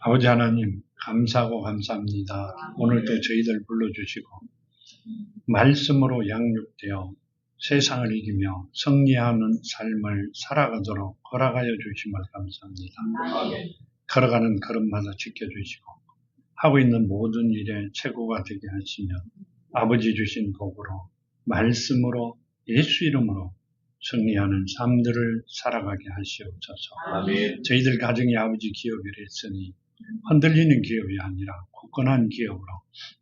아버지 하나님, 감사하고 감사합니다. 오늘도 저희들 불러주시고 말씀으로 양육되어 세상을 이기며 승리하는 삶을 살아가도록 허락하여 주심을 감사합니다. 걸어가는 걸음마다 지켜주시고 하고 있는 모든 일에 최고가 되게 하시며 아버지 주신 복으로 말씀으로 예수 이름으로 승리하는 삶들을 살아가게 하시옵소서. 아멘. 저희들 가정이 아버지 기업이라 했으니 흔들리는 기업이 아니라 굳건한 기업으로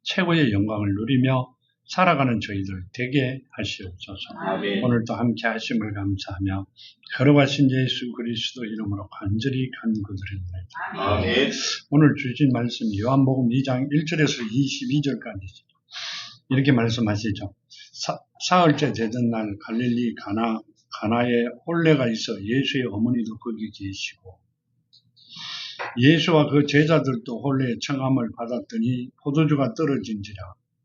최고의 영광을 누리며 살아가는 저희들 되게 하시옵소서. 아멘. 오늘도 함께 하심을 감사하며 걸어가신 예수 그리스도 이름으로 간절히 간구드립니다. 아멘. 오늘 주신 말씀이 요한복음 2장 1절에서 22절까지죠. 이렇게 말씀하시죠. 사흘째 되던 날 갈릴리 가나에 혼례가 있어 예수의 어머니도 거기 계시고 예수와 그 제자들도 혼례의 청함을 받았더니 포도주가 떨어진지라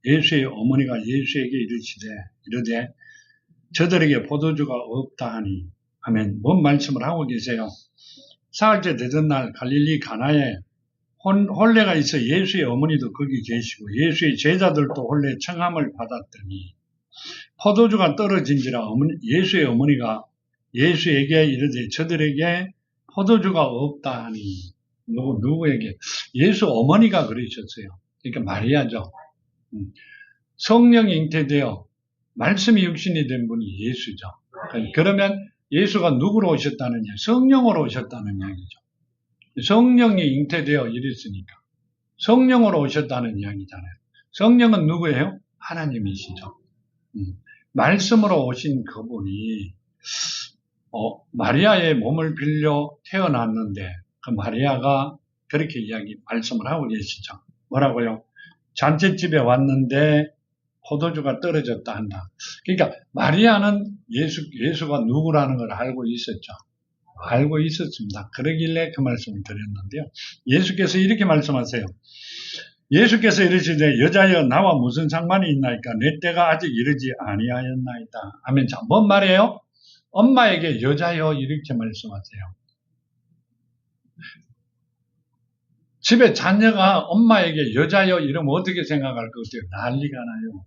예수의 어머니가 예수에게 이르되 저들에게 포도주가 없다 하니 아멘. 뭔 말씀을 하고 계세요? 사흘째 되던 날 갈릴리 가나에 혼례가 있어 예수의 어머니도 거기 계시고 예수의 제자들도 혼례의 청함을 받았더니 포도주가 떨어진지라 예수의 어머니가 예수에게 이르되 저들에게 포도주가 없다 하니 누구에게? 예수 어머니가 그러셨어요. 그러니까 마리아죠. 성령이 잉태되어 말씀이 육신이 된 분이 예수죠. 그러면 예수가 누구로 오셨다느냐? 성령으로 오셨다는 이야기죠. 성령이 잉태되어 이랬으니까 성령으로 오셨다는 이야기잖아요. 성령은 누구예요? 하나님이시죠. 말씀으로 오신 그분이 마리아의 몸을 빌려 태어났는데 그 마리아가 그렇게 말씀을 하고 계시죠. 뭐라고요? 잔치집에 왔는데 포도주가 떨어졌다 한다. 그러니까 마리아는 예수가 누구라는 걸 알고 있었죠. 알고 있었습니다. 그러길래 그 말씀을 드렸는데요. 예수께서 이렇게 말씀하세요. 예수께서 이르시되 여자여 나와 무슨 상관이 있나이까 내 때가 아직 이르지 아니하였나이다. 아멘. 자, 뭔 말이에요? 엄마에게 여자여 이렇게 말씀하세요. 집에 자녀가 엄마에게 여자여 이러면 어떻게 생각할 것 같아요? 난리가 나요.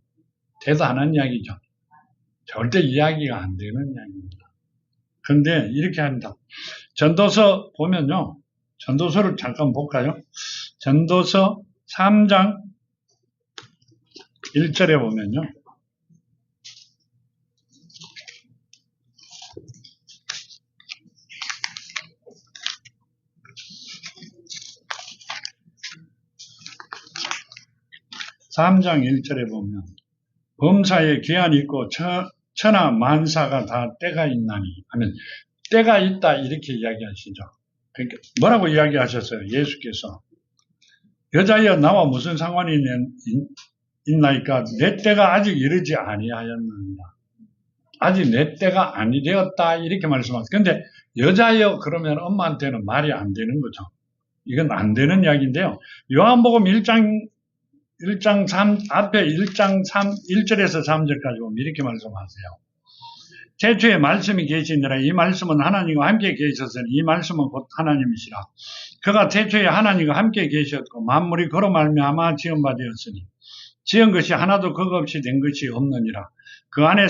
대도 안 한 이야기죠. 절대 이야기가 안 되는 이야기입니다. 그런데 이렇게 합니다. 전도서 보면요. 전도서를 잠깐 볼까요? 전도서 3장 1절에 보면요. (3장 1절에) 보면 범사에 기한이 있고 천하 만사가 다 때가 있나니 하면 때가 있다 이렇게 이야기하시죠. 그러니까 뭐라고 이야기하셨어요? 예수께서 여자여 나와 무슨 상관이 있나이까 내 때가 아직 이르지 아니하였느니라. 아직 내 때가 아니 되었다 이렇게 말씀하셨어요. 근데 여자여 그러면 엄마한테는 말이 안 되는 거죠. 이건 안 되는 이야기인데요. 요한복음 1장 3 앞에 1절에서 3절까지 보면 이렇게 말씀하세요. 태초에 말씀이 계시니라. 이 말씀은 하나님과 함께 계셨으니 이 말씀은 곧 하나님이시라. 그가 태초에 하나님과 함께 계셨고 만물이 그로 말미암아 지은 바 되었으니 지은 것이 하나도 그거 없이 된 것이 없느니라. 그 안에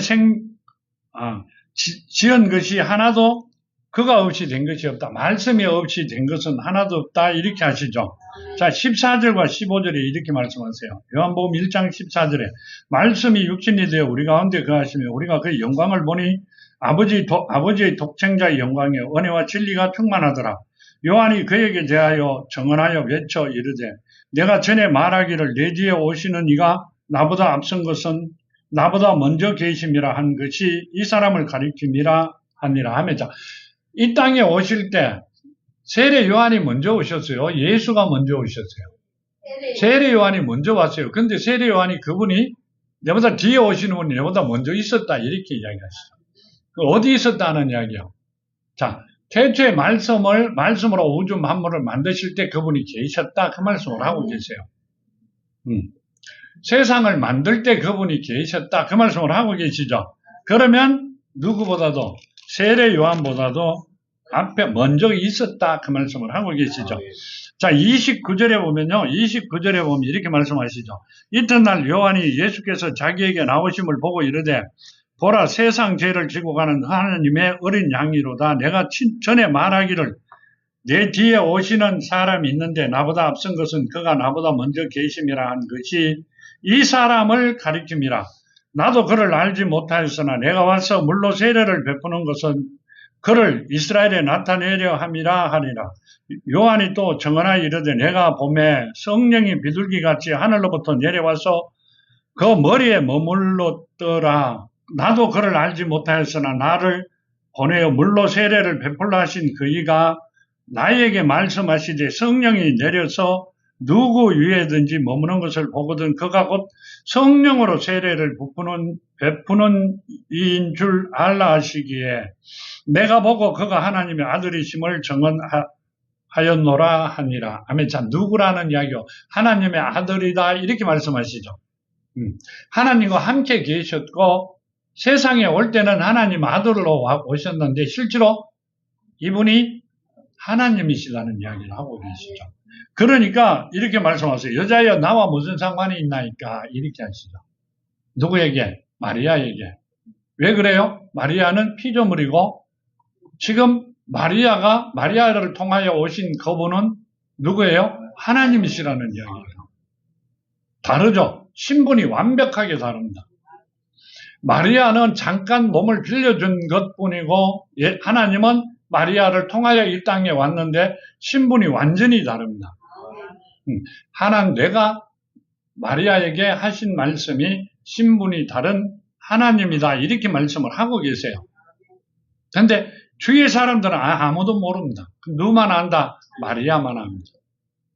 지은 것이 하나도 그가 없이 된 것이 없다. 말씀이 없이 된 것은 하나도 없다. 이렇게 하시죠. 자, 14절과 15절에 이렇게 말씀하세요. 요한복음 1장 14절에 말씀이 육신이 되어 우리 가운데 거하시며 우리가 그 영광을 보니 아버지의 독생자의 영광에 은혜와 진리가 충만하더라. 요한이 그에게 대하여 정언하여 외쳐 이르되 내가 전에 말하기를 내 뒤에 오시는 이가 나보다 앞선 것은 나보다 먼저 계심이라 한 것이 이 사람을 가리킴이라 하니라 하면서 이 땅에 오실 때 세례 요한이 먼저 오셨어요. 예수가 먼저 오셨어요. 세례 요한이 먼저 왔어요. 근데 세례 요한이 그분이 내보다 뒤에 오시는 분이 내보다 먼저 있었다 이렇게 이야기하시죠. 어디 있었다는 이야기요? 자, 태초에 말씀으로 우주 만물을 만드실 때 그분이 계셨다 그 말씀을 하고 계세요. 세상을 만들 때 그분이 계셨다 그 말씀을 하고 계시죠. 그러면 누구보다도 세례 요한보다도 앞에 먼저 있었다 그 말씀을 하고 계시죠. 자, 29절에 보면요. 29절에 보면 이렇게 말씀하시죠. 이튿날 요한이 예수께서 자기에게 나오심을 보고 이르되 보라 세상 죄를 지고 가는 하나님의 어린 양이로다. 내가 전에 말하기를 내 뒤에 오시는 사람이 있는데 나보다 앞선 것은 그가 나보다 먼저 계심이라 한 것이 이 사람을 가리킴이라. 나도 그를 알지 못하였으나 내가 와서 물로 세례를 베푸는 것은 그를 이스라엘에 나타내려 함이라 하리라. 요한이 또 증언하여 이르되 내가 봄에 성령이 비둘기같이 하늘로부터 내려와서 그 머리에 머물렀더라. 나도 그를 알지 못하였으나 나를 보내어 물로 세례를 베풀라 하신 그이가 나에게 말씀하시되 성령이 내려서 누구 위에든지 머무는 것을 보거든 그가 곧 성령으로 세례를 베푸는 이인 줄 알라 하시기에 내가 보고 그가 하나님의 아들이심을 증언하였노라 하니라. 아멘. 자, 누구라는 이야기요? 하나님의 아들이다 이렇게 말씀하시죠. 하나님과 함께 계셨고 세상에 올 때는 하나님 아들로 오셨는데 실제로 이분이 하나님이시라는 이야기를 하고 계시죠. 그러니까 이렇게 말씀하세요. 여자여 나와 무슨 상관이 있나이까 이렇게 하시죠. 누구에게? 마리아에게. 왜 그래요? 마리아는 피조물이고 지금 마리아를 통하여 오신 그분은 누구예요? 하나님이시라는 이야기예요. 다르죠? 신분이 완벽하게 다릅니다. 마리아는 잠깐 몸을 빌려준 것뿐이고 하나님은 마리아를 통하여 이 땅에 왔는데 신분이 완전히 다릅니다. 내가 마리아에게 하신 말씀이 신분이 다른 하나님이다 이렇게 말씀을 하고 계세요. 그런데 주위의 사람들은 아무도 모릅니다. 누구만 안다? 마리아만 압니다.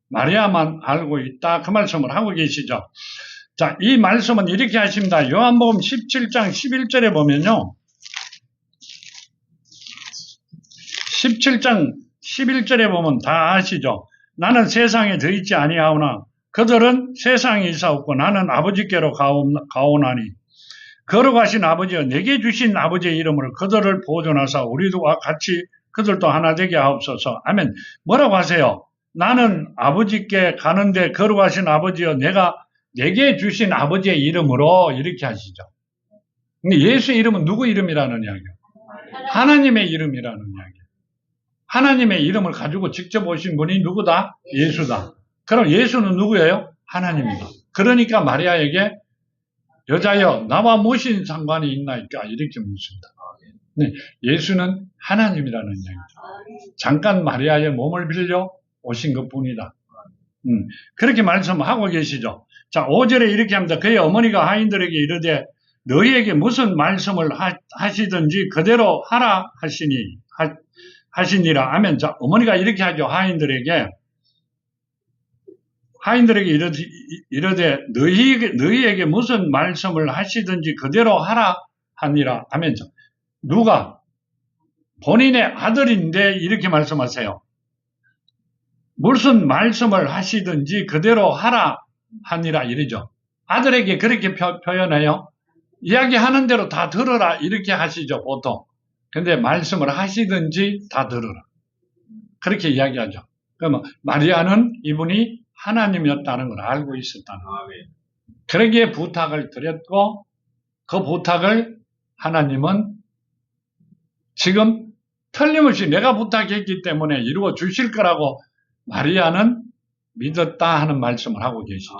마리아만 알고 있다 그 말씀을 하고 계시죠. 자, 이 말씀은 이렇게 하십니다. 요한복음 17장 11절에 보면요. 17장 11절에 보면 다 아시죠. 나는 세상에 더 있지 아니하오나 그들은 세상에 있사옵고 나는 아버지께로 가오나니 걸어가신 아버지여 내게 주신 아버지의 이름으로 그들을 보존하사 우리와 같이 그들도 하나 되게 하옵소서. 아멘. 뭐라고 하세요? 나는 아버지께 가는데 걸어가신 아버지여 내게 주신 아버지의 이름으로 이렇게 하시죠. 근데 예수의 이름은 누구 이름이라는 이야기예요? 하나님의 이름이라는 이야기예요. 하나님의 이름을 가지고 직접 오신 분이 누구다? 예수다. 그럼 예수는 누구예요? 하나님이다. 그러니까 마리아에게 여자여 나와 무슨 상관이 있나이까 이렇게 묻습니다. 네, 예수는 하나님이라는 이야기죠. 잠깐 마리아의 몸을 빌려 오신 것뿐이다. 그렇게 말씀하고 계시죠. 자, 5절에 이렇게 합니다. 그의 어머니가 하인들에게 이르되 너희에게 무슨 말씀을 하시든지 그대로 하라 하시니라. 아멘. 자, 어머니가 이렇게 하죠. 하인들에게 이르되 너희에게 무슨 말씀을 하시든지 그대로 하라 하니라. 아멘. 누가? 본인의 아들인데 이렇게 말씀하세요. 무슨 말씀을 하시든지 그대로 하라 하니라 이러죠. 아들에게 그렇게 표현해요. 이야기하는 대로 다 들어라 이렇게 하시죠 보통. 근데 말씀을 하시든지 다 들어라 그렇게 이야기하죠. 그러면 마리아는 이분이 하나님이었다는 걸 알고 있었다는 거예요. 그러기에 부탁을 드렸고 그 부탁을 하나님은 지금 틀림없이 내가 부탁했기 때문에 이루어 주실 거라고 마리아는 믿었다 하는 말씀을 하고 계시죠.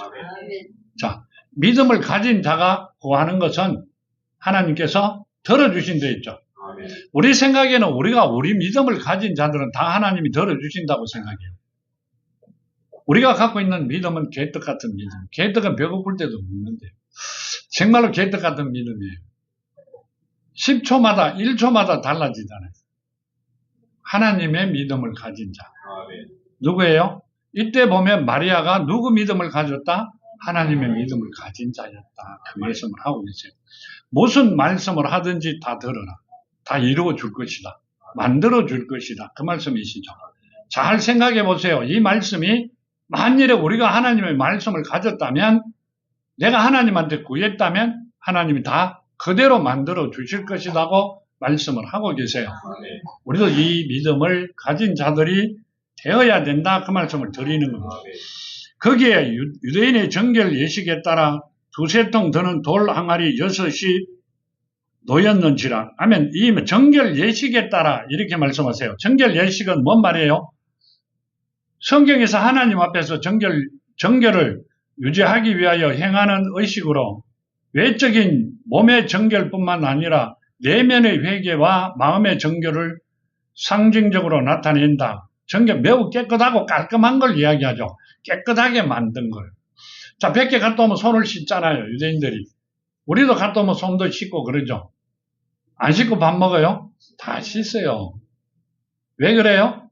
자, 믿음을 가진 자가 구하는 것은 하나님께서 들어주신 데 있죠. 우리 생각에는 우리 믿음을 가진 자들은 다 하나님이 들어주신다고 생각해요. 우리가 갖고 있는 믿음은 개떡 같은 믿음. 개떡은 배고플 때도 먹는데 정말로 개떡 같은 믿음이에요. 10초마다 1초마다 달라지잖아요. 하나님의 믿음을 가진 자. 누구예요? 이때 보면 마리아가 누구 믿음을 가졌다? 하나님의 믿음을 가진 자였다. 그 말씀을 하고 계세요. 무슨 말씀을 하든지 다 들어라. 다 이루어 줄 것이다. 만들어 줄 것이다. 그 말씀이시죠. 잘 생각해 보세요. 이 말씀이 만일에 우리가 하나님의 말씀을 가졌다면 내가 하나님한테 구했다면 하나님이 다 그대로 만들어 주실 것이라고 말씀을 하고 계세요. 우리도 이 믿음을 가진 자들이 되어야 된다. 그 말씀을 드리는 겁니다. 거기에 유대인의 정결 예식에 따라 두세 통 드는 돌 항아리 6이 놓였는지라 하면 이 정결 예식에 따라 이렇게 말씀하세요. 정결 예식은 뭔 말이에요? 성경에서 하나님 앞에서 정결을 유지하기 위하여 행하는 의식으로 외적인 몸의 정결뿐만 아니라 내면의 회개와 마음의 정결을 상징적으로 나타낸다. 정결 매우 깨끗하고 깔끔한 걸 이야기하죠. 깨끗하게 만든 걸. 자, 100개 갔다 오면 손을 씻잖아요, 유대인들이. 우리도 갔다 오면 손도 씻고 그러죠. 안 씻고 밥 먹어요? 다 씻어요. 왜 그래요?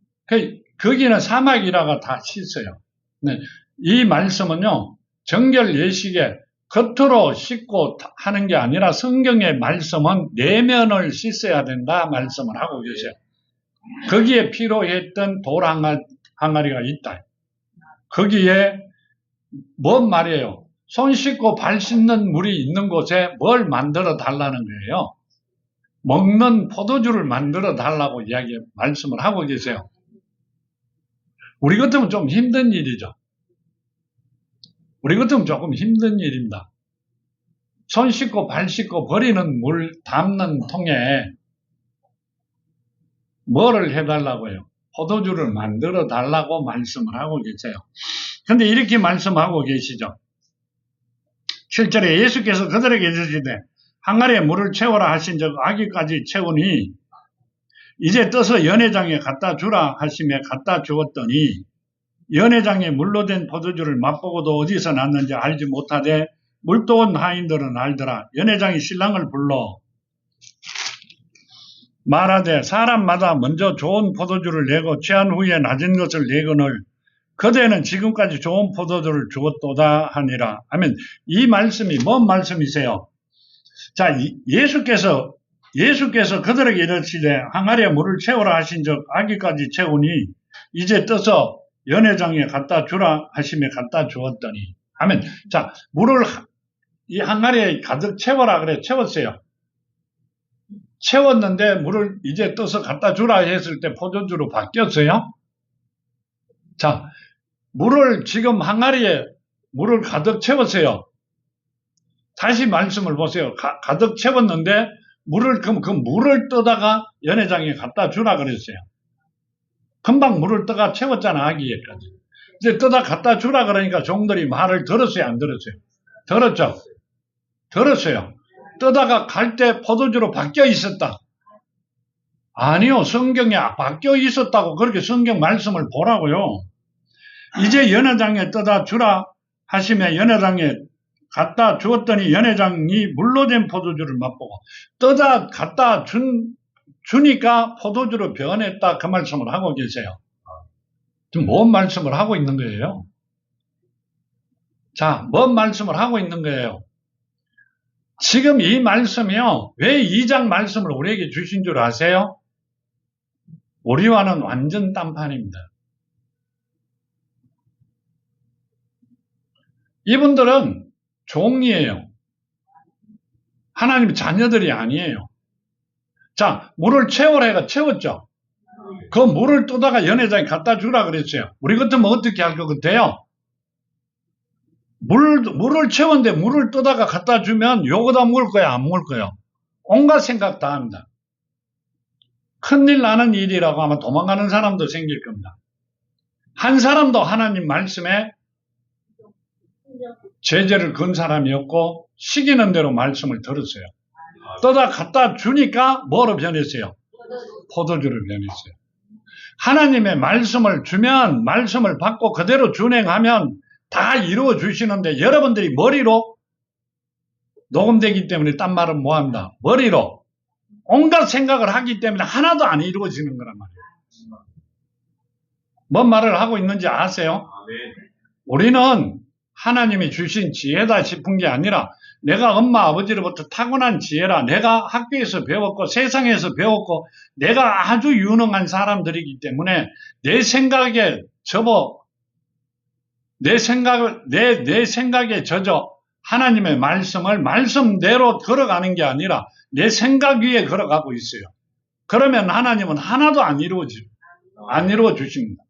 거기는 사막이라가 다 씻어요. 네. 이 말씀은요, 정결 예식에 겉으로 씻고 하는 게 아니라 성경의 말씀은 내면을 씻어야 된다 말씀을 하고 계세요. 거기에 필요했던 돌 항아리가 있다. 거기에 뭔 말이에요? 손 씻고 발 씻는 물이 있는 곳에 뭘 만들어 달라는 거예요? 먹는 포도주를 만들어 달라고 말씀을 하고 계세요. 우리 같으면 좀 힘든 일이죠. 우리 같으면 조금 힘든 일입니다. 손 씻고 발 씻고 버리는 물 담는 통에 뭐를 해달라고요? 포도주를 만들어 달라고 말씀을 하고 계세요. 근데 이렇게 말씀하고 계시죠. 7절에 예수께서 그들에게 이르시되 항아리에 물을 채워라 하신 적 아기까지 채우니 이제 떠서 연회장에 갖다 주라 하시며 갖다 주었더니 연회장에 물로 된 포도주를 맛보고도 어디서 났는지 알지 못하되 물도온 하인들은 알더라. 연회장이 신랑을 불러 말하되 사람마다 먼저 좋은 포도주를 내고 취한 후에 낮은 것을 내거늘 그대는 지금까지 좋은 포도주를 주었도다 하니라 하면 이 말씀이 뭔 말씀이세요? 자, 예수께서 그들에게 이르시되 항아리에 물을 채우라 하신 적 아기까지 채우니 이제 떠서 연회장에 갖다 주라 하시며 갖다 주었더니 하면 자, 물을 이 항아리에 가득 채워라 그래 채웠어요. 채웠는데 물을 이제 떠서 갖다 주라 했을 때 포도주로 바뀌었어요. 자, 지금 항아리에 물을 가득 채웠어요. 다시 말씀을 보세요. 가득 채웠는데 그 물을 떠다가 연회장에 갖다 주라 그랬어요. 금방 물을 떠가 채웠잖아, 아기에까지. 이제 떠다 갖다 주라 그러니까 종들이 말을 들었어요, 안 들었어요? 들었죠? 들었어요. 떠다가 갈 때 포도주로 바뀌어 있었다. 아니요, 성경에 바뀌어 있었다고 그렇게 성경 말씀을 보라고요. 이제 연회장에 떠다 주라 하시며 연회장에 갖다 주었더니 연회장이 물로 된 포도주를 맛보고 떠다 갖다 주니까 포도주로 변했다 그 말씀을 하고 계세요. 지금 뭔 말씀을 하고 있는 거예요? 자, 뭔 말씀을 하고 있는 거예요? 지금 이 말씀이요. 왜 2장 말씀을 우리에게 주신 줄 아세요? 우리와는 완전 딴판입니다. 이분들은 종이에요. 하나님의 자녀들이 아니에요. 자, 물을 채우라 해가 채웠죠. 그 물을 떠다가 연회장에 갖다 주라 그랬어요. 우리 같으면 어떻게 할 것 같아요? 물을 채웠는데 물을 떠다가 갖다 주면 요거다 먹을 거야, 안 먹을 거야? 온갖 생각 다 합니다. 큰일 나는 일이라고 아마 도망가는 사람도 생길 겁니다. 한 사람도 하나님 말씀에 제재를 건 사람이었고 시키는 대로 말씀을 들었어요. 떠다 갖다 주니까 뭐로 변했어요? 포도주를 변했어요. 하나님의 말씀을 주면 말씀을 받고 그대로 준행하면 다 이루어 주시는데 여러분들이 머리로 녹음되기 때문에 딴 말은 뭐한다? 머리로 온갖 생각을 하기 때문에 하나도 안 이루어지는 거란 말이에요. 뭔 말을 하고 있는지 아세요? 우리는 하나님이 주신 지혜다 싶은 게 아니라 내가 엄마 아버지로부터 타고난 지혜라 내가 학교에서 배웠고 세상에서 배웠고 내가 아주 유능한 사람들이기 때문에 내 생각에 젖어 하나님의 말씀을 말씀대로 걸어가는 게 아니라 내 생각 위에 걸어가고 있어요. 그러면 하나님은 하나도 안 이루어 주십니다.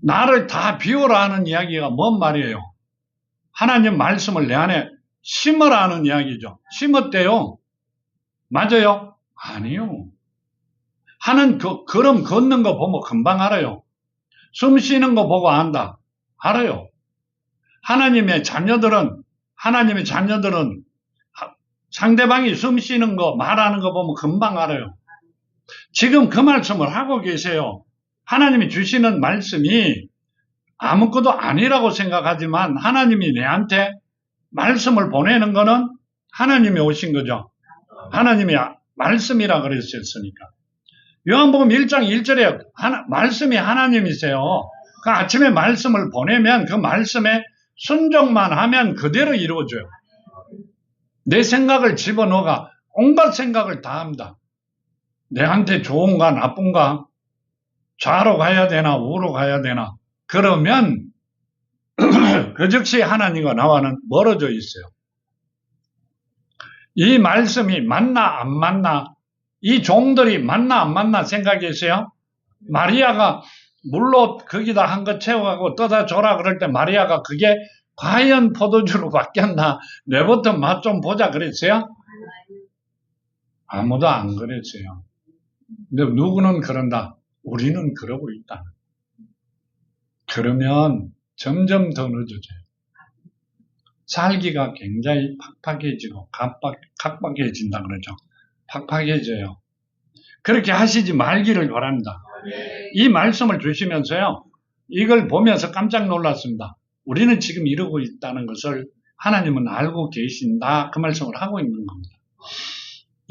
나를 다 비우라 하는 이야기가 뭔 말이에요? 하나님 말씀을 내 안에 심으라 하는 이야기죠. 심었대요. 맞아요? 아니요. 하는 걸음 걷는 거 보면 금방 알아요. 숨 쉬는 거 보고 안다. 알아요. 하나님의 자녀들은 상대방이 숨 쉬는 거, 말하는 거 보면 금방 알아요. 지금 그 말씀을 하고 계세요. 하나님이 주시는 말씀이 아무것도 아니라고 생각하지만 하나님이 내한테 말씀을 보내는 거는 하나님이 오신 거죠. 하나님이 말씀이라 그랬었으니까. 요한복음 1장 1절에 말씀이 하나님이세요. 그 아침에 말씀을 보내면 그 말씀에 순종만 하면 그대로 이루어져요. 내 생각을 집어넣어가 온갖 생각을 다 합니다. 내한테 좋은가 나쁜가, 좌로 가야 되나 우로 가야 되나. 그러면 그 즉시 하나님과 나와는 멀어져 있어요. 이 말씀이 맞나 안 맞나, 이 종들이 맞나 안 맞나 생각했어요. 마리아가 물로 거기다 한 것 채워가고 떠다 줘라 그럴 때 마리아가 그게 과연 포도주로 바뀌었나, 내부터 맛 좀 보자 그랬어요? 아무도 안 그랬어요. 근데 누구는 그런다. 우리는 그러고 있다. 그러면 점점 더 늦어져요. 살기가 굉장히 팍팍해지고 각박해진다 그러죠. 팍팍해져요. 그렇게 하시지 말기를 바랍니다. 이 말씀을 주시면서요, 이걸 보면서 깜짝 놀랐습니다. 우리는 지금 이러고 있다는 것을 하나님은 알고 계신다. 그 말씀을 하고 있는 겁니다.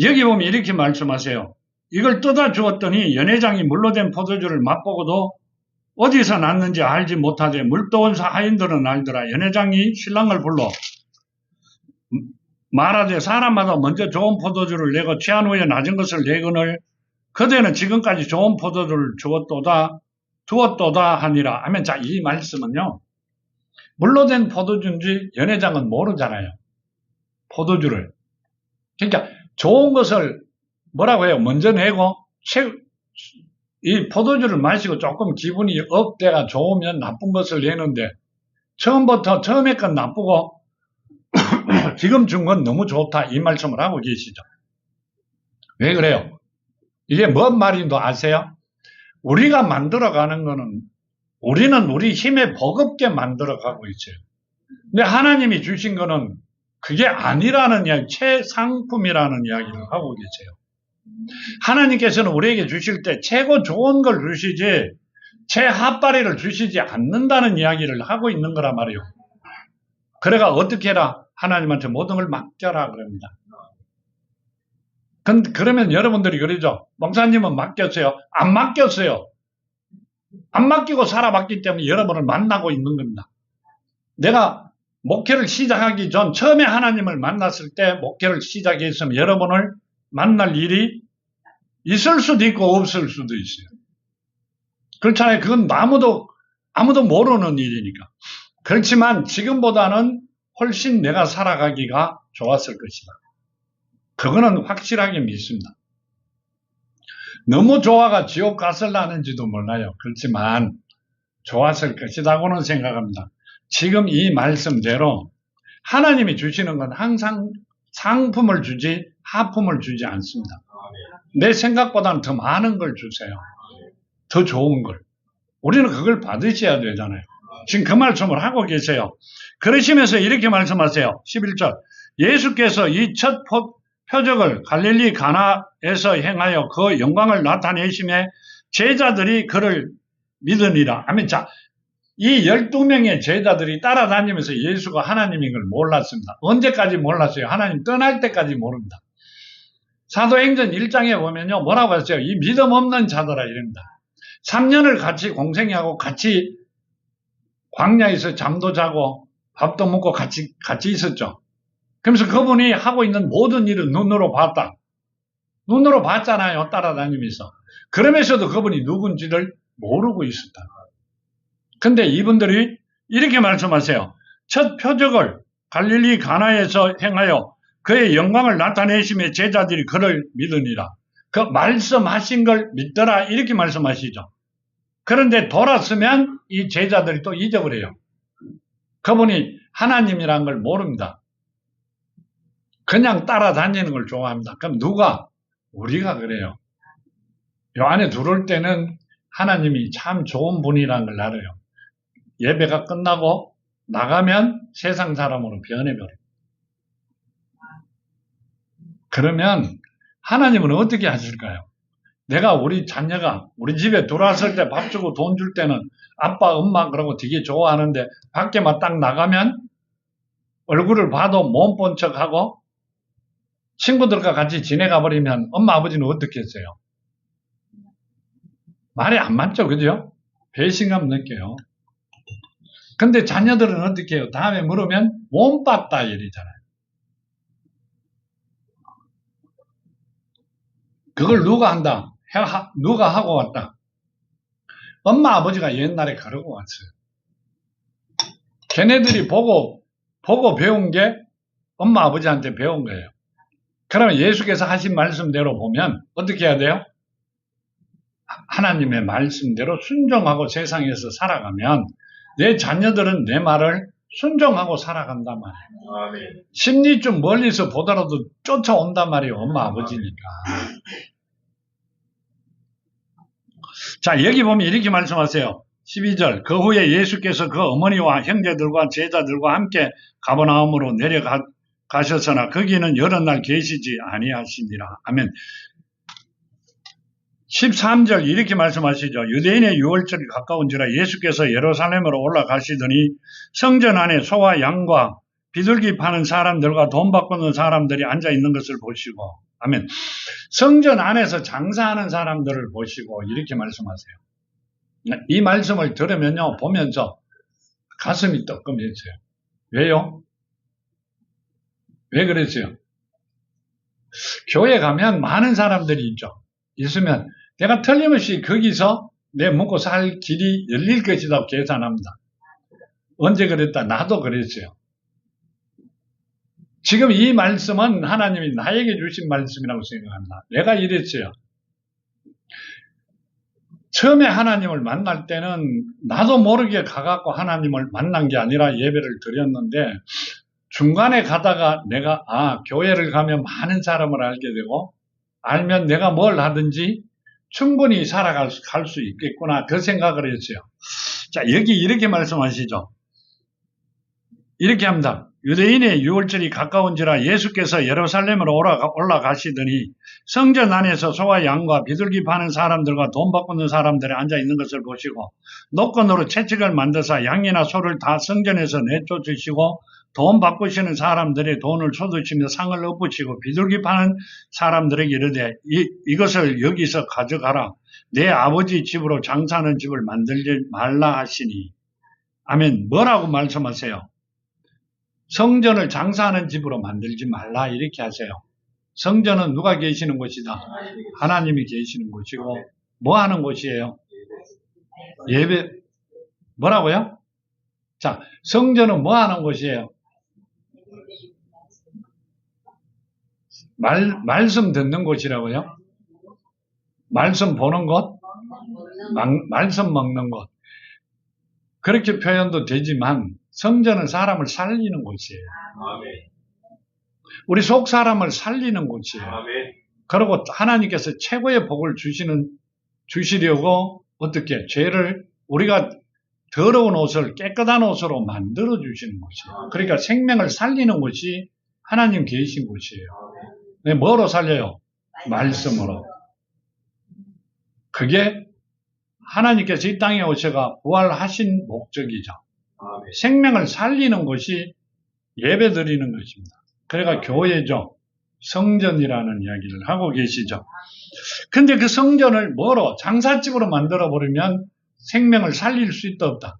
여기 보면 이렇게 말씀하세요. 이걸 뜯어 주었더니 연회장이 물로 된 포도주를 맛보고도 어디서 났는지 알지 못하되 물도원 하인들은 알더라. 연회장이 신랑을 불러 말하되 사람마다 먼저 좋은 포도주를 내고 취한 후에 낮은 것을 내거늘 그대는 지금까지 좋은 포도주를 두었도다 하니라 하면, 자, 이 말씀은요, 물로 된 포도주인지 연회장은 모르잖아요. 포도주를. 그러니까 좋은 것을 뭐라고 해요? 먼저 내고 이 포도주를 마시고 조금 기분이 업돼가 좋으면 나쁜 것을 내는데 처음에 건 나쁘고 지금 준 건 너무 좋다, 이 말씀을 하고 계시죠. 왜 그래요? 이게 뭔 말인지 아세요? 우리가 만들어가는 거는 우리는 우리 힘에 버겁게 만들어가고 있어요. 근데 하나님이 주신 거는 그게 아니라는 이야기, 최상품이라는 이야기를 하고 계세요. 하나님께서는 우리에게 주실 때 최고 좋은 걸 주시지 최핫바리를 주시지 않는다는 이야기를 하고 있는 거란 말이에요. 그래가 어떻게 해라? 하나님한테 모든 걸 맡겨라 그럽니다. 그러면 여러분들이 그러죠. 목사님은 맡겼어요. 안 맡겼어요. 안 맡기고 살아봤기 때문에 여러분을 만나고 있는 겁니다. 내가 목회를 시작하기 전 처음에 하나님을 만났을 때 목회를 시작했으면 여러분을 만날 일이 있을 수도 있고 없을 수도 있어요. 그렇잖아요. 그건 아무도 모르는 일이니까. 그렇지만 지금보다는 훨씬 내가 살아가기가 좋았을 것이다. 그거는 확실하게 믿습니다. 너무 좋아가 지옥 갔을라는지도 몰라요. 그렇지만 좋았을 것이라고는 생각합니다. 지금 이 말씀대로 하나님이 주시는 건 항상 상품을 주지 하품을 주지 않습니다. 내 생각보다는 더 많은 걸 주세요. 더 좋은 걸. 우리는 그걸 받으셔야 되잖아요. 지금 그 말씀을 하고 계세요. 그러시면서 이렇게 말씀하세요. 11절. 예수께서 이 첫 표적을 갈릴리 가나에서 행하여 그 영광을 나타내심에 제자들이 그를 믿으니라. 아멘. 자, 이 12명의 제자들이 따라다니면서 예수가 하나님인 걸 몰랐습니다. 언제까지 몰랐어요? 하나님 떠날 때까지 모릅니다. 사도행전 1장에 보면요, 뭐라고 했어요? 이 믿음 없는 자들아 이럽니다. 3년을 같이 공생하고 같이 광야에서 잠도 자고 밥도 먹고 같이 있었죠. 그러면서 그분이 하고 있는 모든 일을 눈으로 봤다. 눈으로 봤잖아요. 따라다니면서. 그러면서도 그분이 누군지를 모르고 있었다. 근데 이분들이 이렇게 말씀하세요. 첫 표적을 갈릴리 가나에서 행하여 그의 영광을 나타내심에 제자들이 그를 믿으니라. 그 말씀하신 걸 믿더라. 이렇게 말씀하시죠. 그런데 돌았으면 이 제자들이 또 잊어버려요. 그분이 하나님이라는 걸 모릅니다. 그냥 따라다니는 걸 좋아합니다. 그럼 누가? 우리가 그래요. 요 안에 들어올 때는 하나님이 참 좋은 분이라는 걸 알아요. 예배가 끝나고 나가면 세상 사람으로 변해버려요. 그러면 하나님은 어떻게 하실까요? 내가 우리 자녀가 우리 집에 들어왔을 때 밥 주고 돈 줄 때는 아빠, 엄마 그러고 되게 좋아하는데 밖에만 딱 나가면 얼굴을 봐도 못 본 척하고 친구들과 같이 지내가 버리면 엄마, 아버지는 어떻게 했어요? 말이 안 맞죠, 그죠? 배신감 느껴요. 근데 자녀들은 어떻게 해요? 다음에 물으면 못 봤다 이러잖아요. 그걸 누가 한다? 누가 하고 왔다? 엄마, 아버지가 옛날에 그러고 왔어요. 걔네들이 보고 배운 게 엄마, 아버지한테 배운 거예요. 그러면 예수께서 하신 말씀대로 보면 어떻게 해야 돼요? 하나님의 말씀대로 순종하고 세상에서 살아가면 내 자녀들은 내 말을 순종하고 살아간단 말이에요. 아멘. 심리 좀 멀리서 보더라도 쫓아온단 말이에요. 엄마, 아버지니까. 자, 여기 보면 이렇게 말씀하세요. 12절. 그 후에 예수께서 그 어머니와 형제들과 제자들과 함께 가버나움으로 내려가셨으나 거기는 여러 날 계시지 아니하시니라. 아멘. 13절 이렇게 말씀하시죠. 유대인의 유월절이 가까운지라 예수께서 예루살렘으로 올라가시더니 성전 안에 소와 양과 비둘기 파는 사람들과 돈 바꾸는 사람들이 앉아 있는 것을 보시고, 아멘. 성전 안에서 장사하는 사람들을 보시고 이렇게 말씀하세요. 이 말씀을 들으면요, 보면서 가슴이 뜨끔해져요. 왜요? 왜 그랬어요? 교회 가면 많은 사람들이 있죠. 있으면 내가 틀림없이 거기서 내 먹고 살 길이 열릴 것이라고 계산합니다. 언제 그랬다? 나도 그랬어요. 지금 이 말씀은 하나님이 나에게 주신 말씀이라고 생각합니다. 내가 이랬어요. 처음에 하나님을 만날 때는 나도 모르게 가갖고 하나님을 만난 게 아니라 예배를 드렸는데 중간에 가다가 내가 교회를 가면 많은 사람을 알게 되고 알면 내가 뭘 하든지 충분히 살아갈 수 있겠구나 그 생각을 했어요. 자, 여기 이렇게 말씀하시죠. 이렇게 합니다. 유대인의 유월절이 가까운지라 예수께서 예루살렘으로 올라가시더니 성전 안에서 소와 양과 비둘기 파는 사람들과 돈 바꾸는 사람들이 앉아 있는 것을 보시고 노건으로 채찍을 만드사 양이나 소를 다 성전에서 내쫓으시고 돈 바꾸시는 사람들의 돈을 쏟으시며 상을 엎으시고 비둘기 파는 사람들에게 이르되 이것을 여기서 가져가라. 내 아버지 집으로 장사하는 집을 만들지 말라 하시니. 아멘. 뭐라고 말씀하세요? 성전을 장사하는 집으로 만들지 말라 이렇게 하세요. 성전은 누가 계시는 곳이다? 하나님이 계시는 곳이고 뭐 하는 곳이에요? 예배. 뭐라고요? 자, 성전은 뭐 하는 곳이에요? 말씀 듣는 곳이라고요? 말씀 보는 곳? 말씀 먹는 곳. 그렇게 표현도 되지만 성전은 사람을 살리는 곳이에요. 아멘. 우리 속 사람을 살리는 곳이에요. 아멘. 그리고 하나님께서 최고의 복을 주시려고 어떻게 죄를 우리가 더러운 옷을 깨끗한 옷으로 만들어 주시는 곳이에요. 그러니까 생명을 살리는 곳이 하나님 계신 곳이에요. 네, 뭐로 살려요? 말씀으로. 그게 하나님께서 이 땅에 오셔가 부활하신 목적이죠. 생명을 살리는 것이 예배 드리는 것입니다. 그래가 교회죠. 성전이라는 이야기를 하고 계시죠. 근데 그 성전을 뭐로? 장사집으로 만들어버리면 생명을 살릴 수 있다 없다?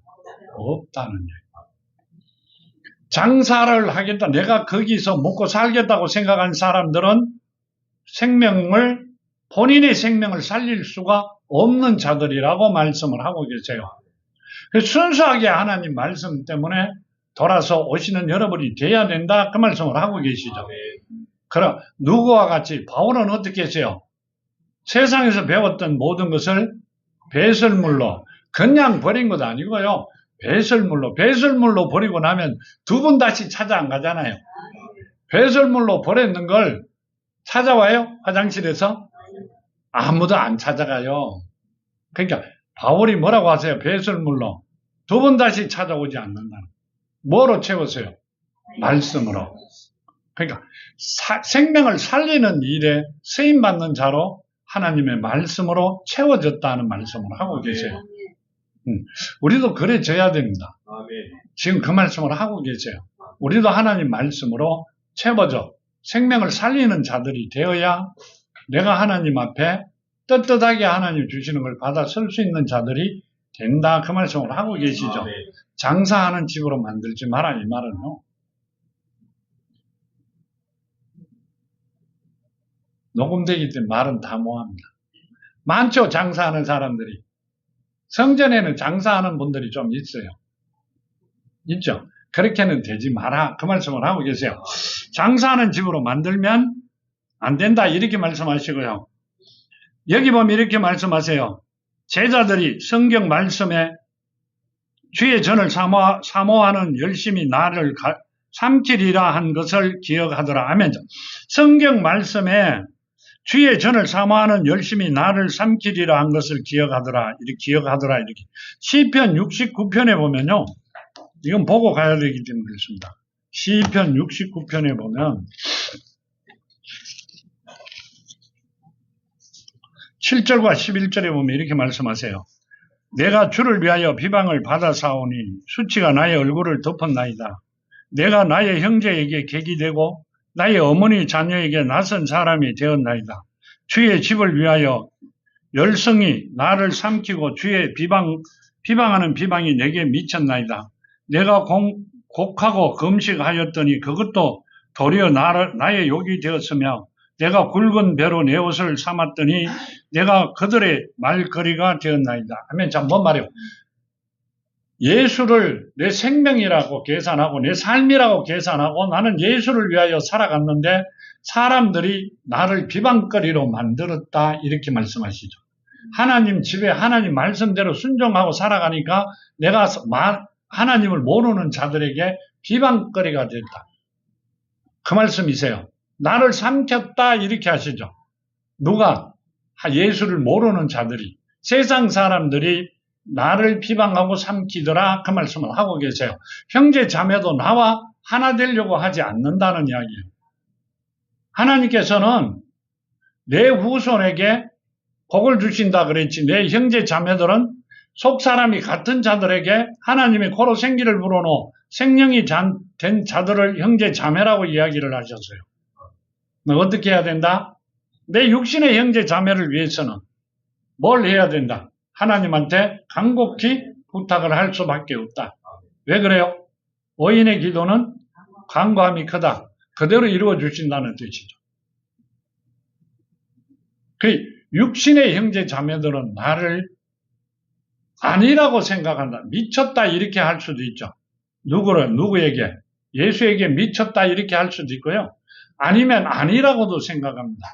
없다는 얘기예요. 장사를 하겠다. 내가 거기서 먹고 살겠다고 생각한 사람들은 본인의 생명을 살릴 수가 없는 자들이라고 말씀을 하고 계세요. 순수하게 하나님 말씀 때문에 돌아서 오시는 여러분이 돼야 된다. 그 말씀을 하고 계시죠. 그럼 누구와 같이 바울은 어떻게 했어요? 세상에서 배웠던 모든 것을 배설물로 그냥 버린 것도 아니고요. 배설물로 버리고 나면 두 번 다시 찾아 안 가잖아요. 배설물로 버렸는 걸 찾아와요? 화장실에서? 아무도 안 찾아가요. 그러니까 바울이 뭐라고 하세요? 배설물로 두 번 다시 찾아오지 않는다. 뭐로 채웠어요? 말씀으로. 그러니까 생명을 살리는 일에 쓰임받는 자로 하나님의 말씀으로 채워졌다는 말씀을 하고 계세요. 우리도 그래져야 됩니다. 지금 그 말씀을 하고 계세요. 우리도 하나님 말씀으로 채워져 생명을 살리는 자들이 되어야 내가 하나님 앞에 떳떳하게 하나님 주시는 걸 받아 설 수 있는 자들이 된다. 그 말씀을 하고 계시죠. 장사하는 집으로 만들지 마라 이 말은요. 녹음되기 때문에 말은 다 모합니다. 많죠. 장사하는 사람들이. 성전에는 장사하는 분들이 좀 있어요. 있죠. 그렇게는 되지 마라. 그 말씀을 하고 계세요. 장사하는 집으로 만들면 안 된다. 이렇게 말씀하시고요. 여기 보면 이렇게 말씀하세요. 제자들이 성경 말씀에 주의 전을 사모하는 열심히 나를 삼키리라 한 것을 기억하더라. 아멘. 성경 말씀에 주의 전을 사모하는 열심히 나를 삼키리라 한 것을 기억하더라. 이렇게. 시편 69편에 보면요. 이건 보고 가야 되기 때문에 그렇습니다. 시편 69편에 보면 7절과 11절에 보면 이렇게 말씀하세요. 내가 주를 위하여 비방을 받아 사오니 수치가 나의 얼굴을 덮었나이다. 내가 나의 형제에게 객이 되고 나의 어머니 자녀에게 낯선 사람이 되었나이다. 주의 집을 위하여 열성이 나를 삼키고 주의 비방하는 비방이 내게 미쳤나이다. 내가 곡하고 금식하였더니 그것도 도리어 나의 욕이 되었으며 내가 굵은 배로 내 옷을 삼았더니 내가 그들의 말거리가 되었나이다. 하면 참 뭔 말이에요? 예수를 내 생명이라고 계산하고 내 삶이라고 계산하고 나는 예수를 위하여 살아갔는데 사람들이 나를 비방거리로 만들었다. 이렇게 말씀하시죠. 하나님 집에 하나님 말씀대로 순종하고 살아가니까 내가 하나님을 모르는 자들에게 비방거리가 됐다. 그 말씀이세요. 나를 삼켰다. 이렇게 하시죠. 누가? 예수를 모르는 자들이, 세상 사람들이 나를 비방하고 삼키더라. 그 말씀을 하고 계세요. 형제 자매도 나와 하나 되려고 하지 않는다는 이야기예요. 하나님께서는 내 후손에게 복을 주신다 그랬지 내 형제 자매들은 속사람이 같은 자들에게 하나님의 코로 생기를 불어넣어 생명이 된 자들을 형제 자매라고 이야기를 하셨어요. 어떻게 해야 된다? 내 육신의 형제 자매를 위해서는 뭘 해야 된다? 하나님한테 간곡히 부탁을 할 수밖에 없다. 왜 그래요? 의인의 기도는 간구함이 크다. 그대로 이루어 주신다는 뜻이죠. 그 육신의 형제 자매들은 나를 아니라고 생각한다. 미쳤다 이렇게 할 수도 있죠. 누구에게? 예수에게 미쳤다 이렇게 할 수도 있고요. 아니면 아니라고도 생각합니다.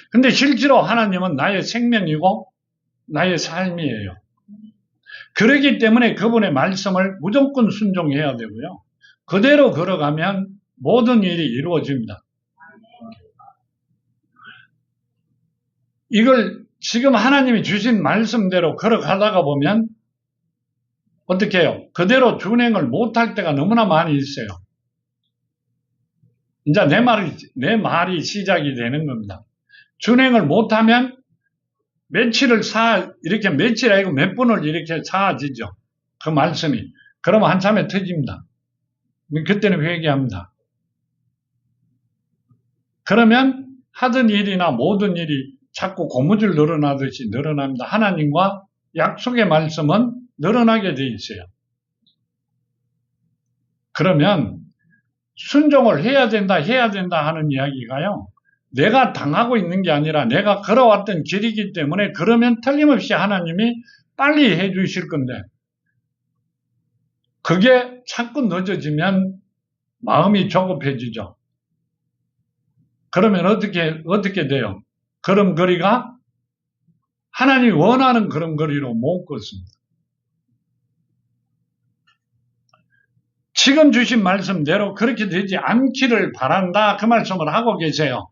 근데 실제로 하나님은 나의 생명이고 나의 삶이에요. 그렇기 때문에 그분의 말씀을 무조건 순종해야 되고요. 그대로 걸어가면 모든 일이 이루어집니다. 이걸 지금 하나님이 주신 말씀대로 걸어가다가 보면 어떻게 해요? 그대로 준행을 못할 때가 너무나 많이 있어요. 이제 내 말이 시작이 되는 겁니다. 준행을 못하면 며칠 아니고 몇 분을 이렇게 사아지죠. 그 말씀이. 그러면 한참에 터집니다. 그때는 회개합니다. 그러면 하던 일이나 모든 일이 자꾸 고무줄 늘어나듯이 늘어납니다. 하나님과 약속의 말씀은 늘어나게 돼 있어요. 그러면 순종을 해야 된다 하는 이야기가요. 내가 당하고 있는 게 아니라 내가 걸어왔던 길이기 때문에 그러면 틀림없이 하나님이 빨리 해 주실 건데 그게 자꾸 늦어지면 마음이 조급해지죠. 그러면 어떻게 돼요? 걸음걸이가 하나님이 원하는 걸음걸이로 못 걷습니다. 지금 주신 말씀대로 그렇게 되지 않기를 바란다. 그 말씀을 하고 계세요.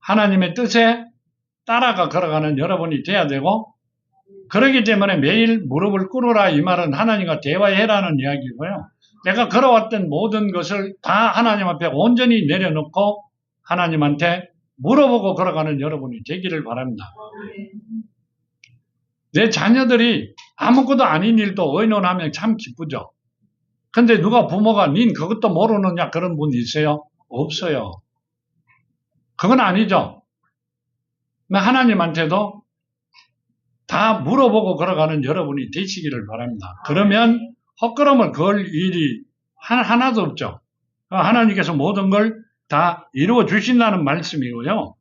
하나님의 뜻에 따라가 걸어가는 여러분이 돼야 되고, 그러기 때문에 매일 무릎을 꿇으라 이 말은 하나님과 대화해라는 이야기고요. 내가 걸어왔던 모든 것을 다 하나님 앞에 온전히 내려놓고 하나님한테 물어보고 걸어가는 여러분이 되기를 바랍니다. 내 자녀들이 아무것도 아닌 일도 의논하면 참 기쁘죠. 근데 누가 부모가 닌 그것도 모르느냐 그런 분 있어요? 없어요. 그건 아니죠. 하나님한테도 다 물어보고 걸어가는 여러분이 되시기를 바랍니다. 그러면 헛걸음을 걸 일이 하나도 없죠. 하나님께서 모든 걸 다 이루어 주신다는 말씀이고요.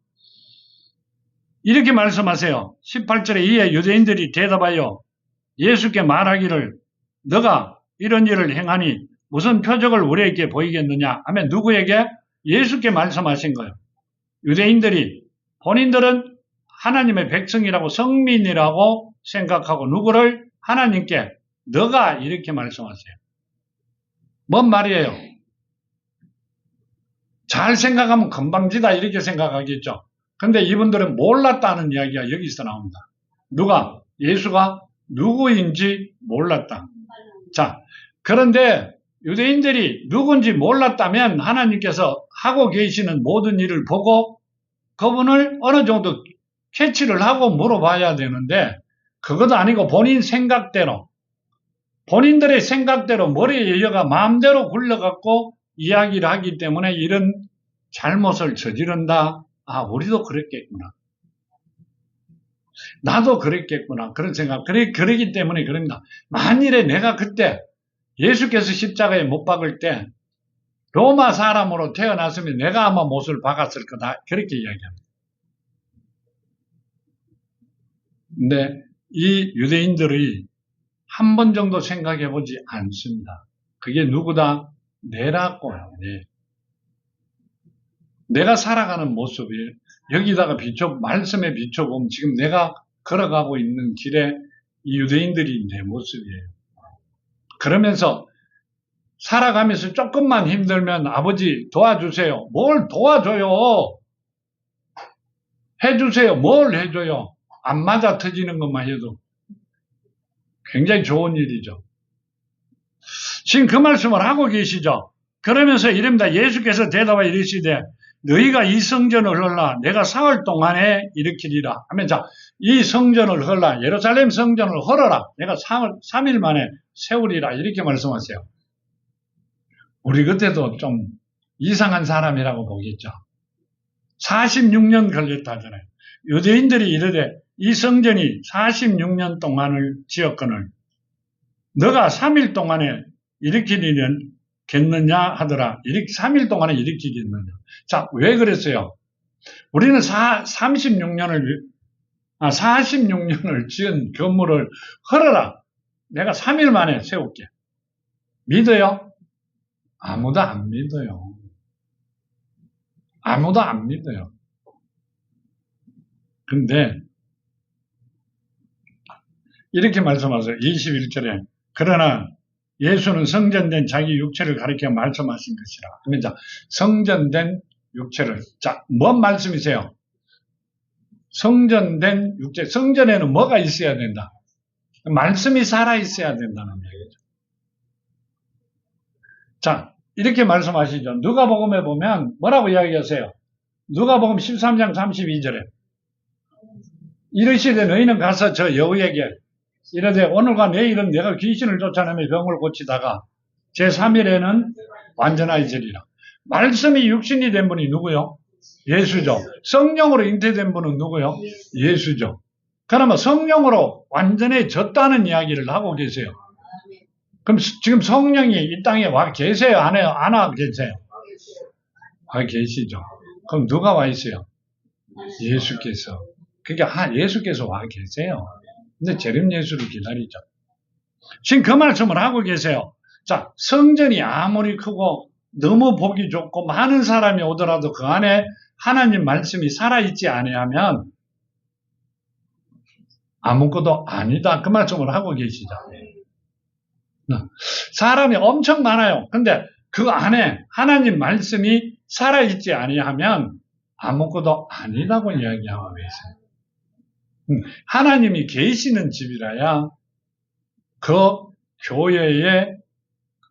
이렇게 말씀하세요. 18절에 이에 유대인들이 대답하여 예수께 말하기를 너가 이런 일을 행하니 무슨 표적을 우리에게 보이겠느냐 하면 누구에게? 예수께 말씀하신 거예요. 유대인들이 본인들은 하나님의 백성이라고 성민이라고 생각하고 누구를? 하나님께 너가 이렇게 말씀하세요. 뭔 말이에요? 잘 생각하면 건방지다 이렇게 생각하겠죠. 근데 이분들은 몰랐다는 이야기가 여기서 나옵니다. 누가? 예수가 누구인지 몰랐다. 자, 그런데 유대인들이 누군지 몰랐다면 하나님께서 하고 계시는 모든 일을 보고 그분을 어느 정도 캐치를 하고 물어봐야 되는데 그것도 아니고 본인 생각대로 본인들의 생각대로 머리에 여가 마음대로 굴러갖고 이야기를 하기 때문에 이런 잘못을 저지른다. 아, 우리도 그랬겠구나. 나도 그랬겠구나. 그런 생각. 그러기 때문에 그럽니다. 만일에 내가 그때 예수께서 십자가에 못 박을 때 로마 사람으로 태어났으면 내가 아마 못을 박았을 거다. 그렇게 이야기합니다. 근데 이 유대인들이 한 번 정도 생각해 보지 않습니다. 그게 누구다? 내라고요. 네. 내가 살아가는 모습이 여기다가 말씀에 비춰보면 지금 내가 걸어가고 있는 길에 이 유대인들이 내 모습이에요. 그러면서 살아가면서 조금만 힘들면 아버지 도와주세요. 뭘 도와줘요? 해주세요. 뭘 해줘요? 안 맞아 터지는 것만 해도 굉장히 좋은 일이죠. 지금 그 말씀을 하고 계시죠. 그러면서 이럽니다. 예수께서 대답하여 이르시되 너희가 이 성전을 헐라 내가 사흘 동안에 일으키리라 하면서 이 성전을 헐라 예루살렘 성전을 헐어라 내가 3일 만에 세우리라 이렇게 말씀하세요. 우리 그때도 좀 이상한 사람이라고 보겠죠. 46년 걸렸다 하잖아요. 유대인들이 이르되 이 성전이 46년 동안을 지었거늘 너가 3일 동안에 일으키겠느냐 하더라. 3일 동안에 일으키겠느냐. 자, 왜 그랬어요? 우리는 46년을 지은 건물을 헐어라. 내가 3일 만에 세울게. 믿어요? 아무도 안 믿어요. 아무도 안 믿어요. 근데 이렇게 말씀하세요. 21절에 그러나 예수는 성전된 자기 육체를 가리켜 말씀하신 것이라. 그러면 성전된 육체를. 자, 뭔 말씀이세요? 성전된 육체. 성전에는 뭐가 있어야 된다? 말씀이 살아있어야 된다는 얘기죠. 자, 이렇게 말씀하시죠. 누가복음에 보면 뭐라고 이야기하세요? 누가복음 13장 32절에 이르시되 너희는 가서 저 여우에게 이르되 오늘과 내일은 내가 귀신을 쫓아내며 병을 고치다가 제3일에는 완전하여지리라. 말씀이 육신이 된 분이 누구요? 예수죠. 성령으로 잉태된 분은 누구요? 예수죠. 그러면 성령으로 완전해졌다는 이야기를 하고 계세요. 그럼 지금 성령이 이 땅에 와 계세요? 안 와 계세요? 와 계시죠. 그럼 누가 와 있어요? 예수께서. 그러니까 예수께서 와 계세요. 근데 재림 예수를 기다리죠. 지금 그 말씀을 하고 계세요. 자, 성전이 아무리 크고 너무 보기 좋고 많은 사람이 오더라도 그 안에 하나님 말씀이 살아있지 아니하면 아무것도 아니다. 그 말씀을 하고 계시죠. 사람이 엄청 많아요. 근데 그 안에 하나님 말씀이 살아있지 아니하면 아무것도 아니라고 이야기하고 계세요. 하나님이 계시는 집이라야 그 교회에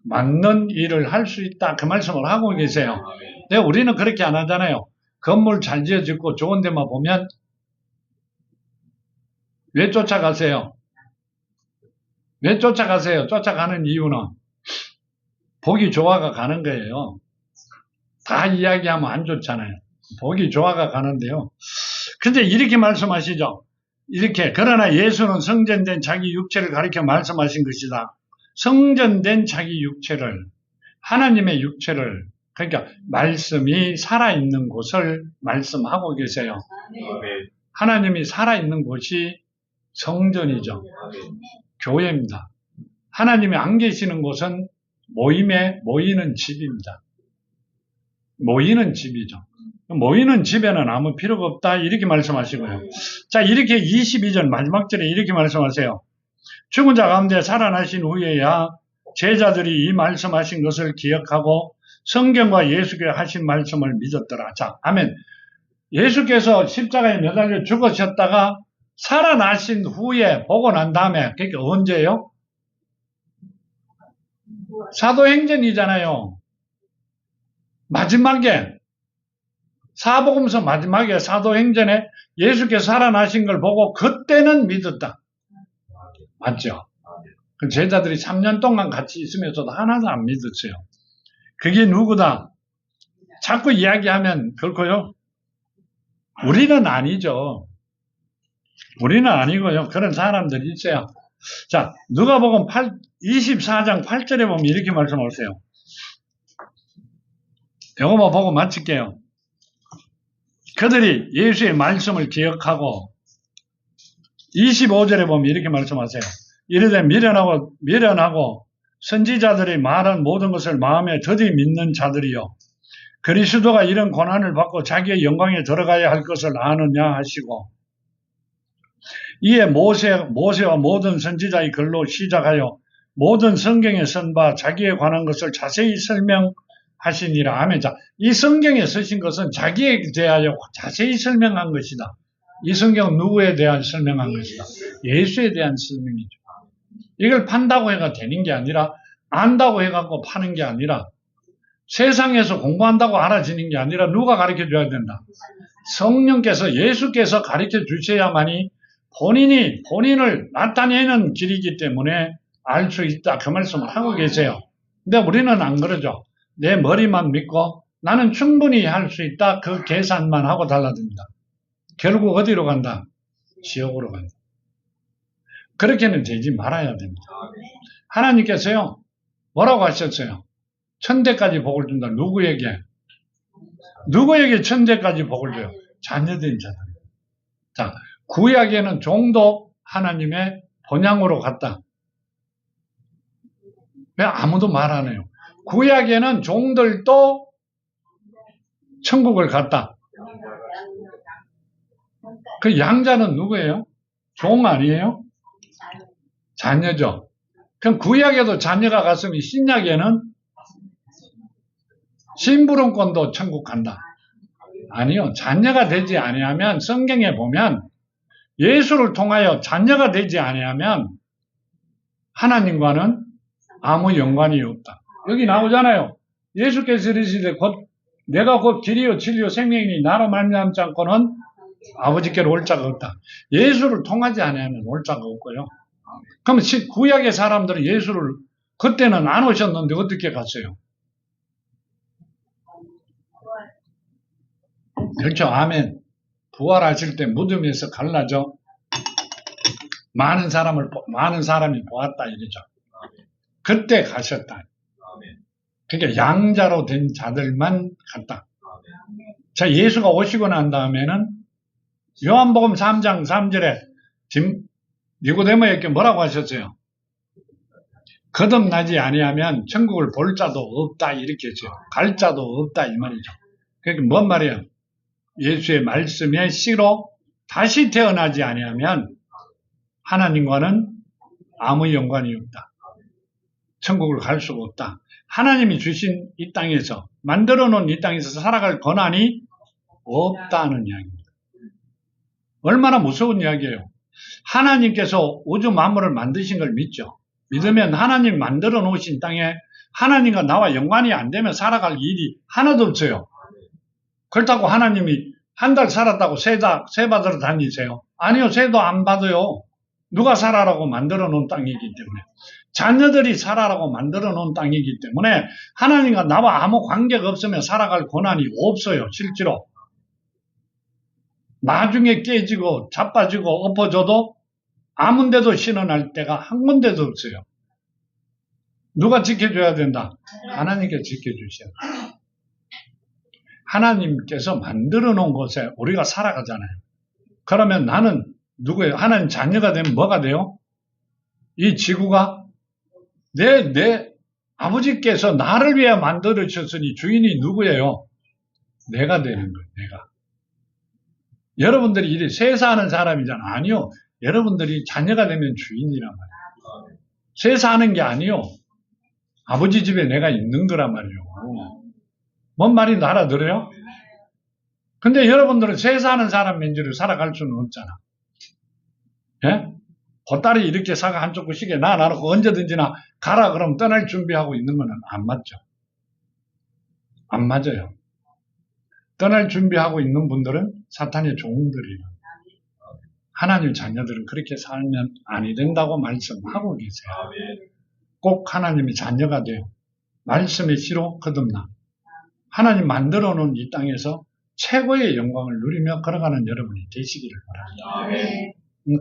맞는 일을 할 수 있다. 그 말씀을 하고 계세요. 근데 우리는 그렇게 안 하잖아요. 건물 잘 지어 짓고 좋은 데만 보면 왜 쫓아가세요? 왜 쫓아가세요? 쫓아가는 이유는 보기 좋아가 가는 거예요. 다 이야기하면 안 좋잖아요. 보기 좋아가 가는데요. 근데 이렇게 말씀하시죠. 이렇게 그러나 예수는 성전된 자기 육체를 가리켜 말씀하신 것이다. 성전된 자기 육체를 하나님의 육체를 그러니까 말씀이 살아있는 곳을 말씀하고 계세요. 하나님이 살아있는 곳이 성전이죠. 교회입니다. 하나님이 안 계시는 곳은 모이는 집입니다. 모이는 집이죠. 모이는 집에는 아무 필요가 없다 이렇게 말씀하시고요. 자, 이렇게 22절 마지막 절에 이렇게 말씀하세요. 죽은 자 가운데 살아나신 후에야 제자들이 이 말씀하신 것을 기억하고 성경과 예수께서 하신 말씀을 믿었더라. 자, 아멘. 예수께서 십자가에 매달려 죽으셨다가 살아나신 후에 보고 난 다음에 그게 언제예요? 사도행전이잖아요. 마지막에 사복음서 마지막에 사도행전에 예수께서 살아나신 걸 보고 그때는 믿었다. 맞죠? 그 제자들이 3년 동안 같이 있으면서도 하나도 안 믿었어요. 그게 누구다? 자꾸 이야기하면 그렇고요. 우리는 아니죠. 우리는 아니고요. 그런 사람들이 있어요. 자, 누가복음 24장 8절에 보면 이렇게 말씀하세요. 이거만 보고 마칠게요. 그들이 예수의 말씀을 기억하고 25절에 보면 이렇게 말씀하세요. 이르되 미련하고 선지자들이 말한 모든 것을 마음에 더디 믿는 자들이요. 그리스도가 이런 고난을 받고 자기의 영광에 들어가야 할 것을 아느냐 하시고 이에 모세와 모든 선지자의 글로 시작하여 모든 성경에 쓴 바 자기에 관한 것을 자세히 설명하시니라. 아멘. 자, 이 성경에 쓰신 것은 자기에 대하여 자세히 설명한 것이다. 이 성경은 누구에 대한 설명한 것이다? 예수에 대한 설명이죠. 이걸 판다고 해가 되는 게 아니라 안다고 해갖고 파는 게 아니라 세상에서 공부한다고 알아지는 게 아니라 누가 가르쳐 줘야 된다? 성령께서 예수께서 가르쳐 주셔야만이 본인을 나타내는 길이기 때문에 알 수 있다. 그 말씀을 하고 계세요. 근데 우리는 안 그러죠. 내 머리만 믿고 나는 충분히 할 수 있다. 그 계산만 하고 달라듭니다. 결국 어디로 간다? 지옥으로 간다. 그렇게는 되지 말아야 됩니다. 하나님께서요. 뭐라고 하셨어요? 천대까지 복을 준다. 누구에게? 누구에게 천대까지 복을 줘요? 자녀된 자들. 자, 구약에는 종도 하나님의 본향으로 갔다. 왜 아무도 말 안 해요? 구약에는 종들도 천국을 갔다. 그 양자는 누구예요? 종 아니에요? 자녀죠. 그럼 구약에도 자녀가 갔으면 신약에는 심부름꾼도 천국 간다. 아니요. 자녀가 되지 아니하면 성경에 보면 예수를 통하여 자녀가 되지 아니하면 하나님과는 아무 연관이 없다. 여기 나오잖아요. 예수께서 이르시되 내가 곧 길이요 진리요 생명이니 나로 말미암지 않고는 아버지께로 올 자가 없다. 예수를 통하지 아니하면 올 자가 없고요. 그럼 구약의 사람들은 예수를 그때는 안 오셨는데 어떻게 갔어요? 그렇죠. 아멘. 부활하실 때 무덤에서 갈라져 많은 사람이 보았다 이러죠. 그때 가셨다. 그러니까 양자로 된 자들만 갔다. 자, 예수가 오시고 난 다음에는 요한복음 3장 3절에 니고데모에게 뭐라고 하셨어요? 거듭나지 아니하면 천국을 볼 자도 없다 이렇게 했어요. 갈 자도 없다 이 말이죠. 그러니까 뭔 말이에요? 예수의 말씀의 씨로 다시 태어나지 아니하면 하나님과는 아무 연관이 없다. 천국을 갈 수가 없다. 하나님이 주신 이 땅에서, 만들어 놓은 이 땅에서 살아갈 권한이 없다는 이야기입니다. 얼마나 무서운 이야기예요. 하나님께서 우주 만물을 만드신 걸 믿죠. 믿으면 하나님 만들어 놓으신 땅에 하나님과 나와 연관이 안 되면 살아갈 일이 하나도 없어요. 그렇다고 하나님이 한 달 살았다고 세 받으러 다니세요? 아니요, 세도 안 받아요. 누가 살아라고 만들어 놓은 땅이기 때문에. 자녀들이 살아라고 만들어 놓은 땅이기 때문에 하나님과 나와 아무 관계가 없으면 살아갈 권한이 없어요, 실제로. 나중에 깨지고 자빠지고 엎어져도 아무 데도 신원할 때가 한 군데도 없어요. 누가 지켜줘야 된다? 하나님께서 지켜주셔야 돼요. 하나님께서 만들어 놓은 곳에 우리가 살아가잖아요. 그러면 나는 누구예요? 하나님 자녀가 되면 뭐가 돼요? 이 지구가 내 아버지께서 나를 위해 만들어주셨으니 주인이 누구예요? 내가 되는 거예요. 내가. 여러분들이 이래 세사하는 사람이잖아. 아니요. 여러분들이 자녀가 되면 주인이란 말이에요. 세사하는 게 아니요. 아버지 집에 내가 있는 거란 말이에요. 뭔 말인지 알아들어요? 근데 여러분들은 세사하는 사람 민주로 살아갈 수는 없잖아. 예? 보따리 이렇게 사가 한쪽 시계 놔놓고 언제든지나 가라 그럼 떠날 준비하고 있는 거는 안 맞죠. 안 맞아요. 떠날 준비하고 있는 분들은 사탄의 종들이에요. 하나님 자녀들은 그렇게 살면 아니 된다고 말씀하고 계세요. 꼭 하나님의 자녀가 돼요. 말씀의 씨로 거듭나. 하나님 만들어 놓은 이 땅에서 최고의 영광을 누리며 걸어가는 여러분이 되시기를 바랍니다.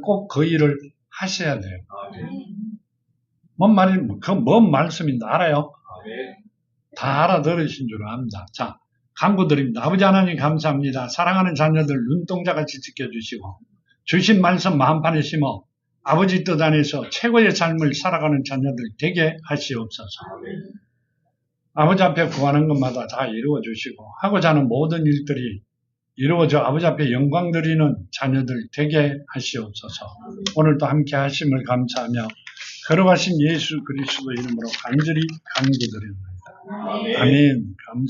꼭 그 일을 하셔야 돼요. 뭔 말씀인지 알아요? 다 알아들으신 줄 압니다. 자, 간구드립니다. 아버지 하나님 감사합니다. 사랑하는 자녀들 눈동자같이 지켜주시고 주신 말씀 마음판에 심어 아버지 뜻 안에서 최고의 삶을 살아가는 자녀들 되게 하시옵소서. 아버지 앞에 구하는 것마다 다 이루어 주시고 하고자 하는 모든 일들이 이루어져 아버지 앞에 영광 드리는 자녀들 되게 하시옵소서. 오늘도 함께 하심을 감사하며 걸어가신 예수 그리스도 이름으로 간절히 간구드립니다. 아멘. 감사.